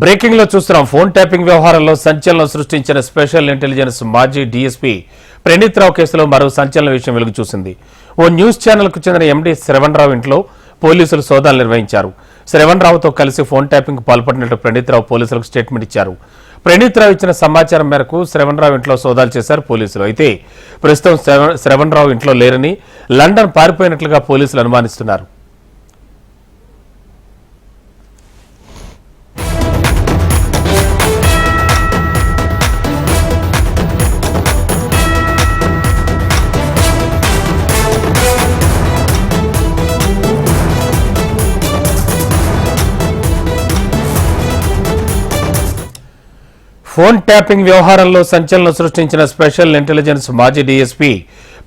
Breaking లో చూస్తున్నాం. Phone tapping వ్యవహారంలో సంచలనం సృష్టించిన స్పెషల్ ఇంటెలిజెన్స్ మాజీ డీఎస్పీ ప్రణీత్ రావు కేసులో మరో సంచలన విషయం వెలుగు చూసింది. ఓ న్యూస్ ఛానల్ కు చెందిన ఎండీ శ్రవణ్ రావు ఇంట్లో పోలీసులు సోదాలు నిర్వహించారు. శ్రవణ్ రావుతో కలిసి ఫోన్ ట్యాపింగ్ పాల్పడినట్టు ప్రణీత్ రావు పోలీసులకు స్టేట్మెంట్ ఇచ్చారు. ప్రణీత్ రావు ఇచ్చిన సమాచారం మేరకు శ్రవణ్ రావు ఇంట్లో సోదాలు చేశారు పోలీసులు. అయితే ప్రస్తుతం శ్రవణ్ రావు ఇంట్లో లేరని, లండన్ పారిపోయినట్లుగా పోలీసులు అనుమానిస్తున్నారు. ఫోన్ ట్యాపింగ్ వ్యవహారంలో సంచలనం సృష్టించిన స్పెషల్ ఇంటెలిజెన్స్ మాజీ డీఎస్పీ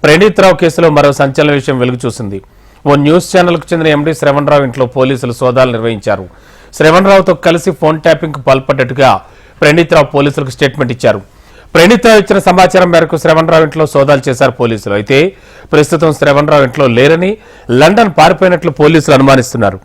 ప్రణీత్ రావు కేసులో మరో సంచలన విషయం వెలుగు చూసింది. ఓ న్యూస్ ఛానల్ కు చెందిన ఎండీ శ్రవణ్ రావు ఇంట్లో పోలీసులు సోదాలు నిర్వహించారు. శ్రవణ్ రావుతో కలిసి ఫోన్ ట్యాపింగ్ కు పాల్పడ్డట్టుగా ప్రణీత్ రావు పోలీసులకు స్టేట్మెంట్ ఇచ్చారు. ప్రణీత్ రావు ఇచ్చిన సమాచారం మేరకు శ్రవణ్ రావు ఇంట్లో సోదాలు చేశారు పోలీసులు. అయితే ప్రస్తుతం శ్రవణ్ రావు ఇంట్లో లేరని, లండన్ పారిపోయినట్లు పోలీసులు అనుమానిస్తున్నారు.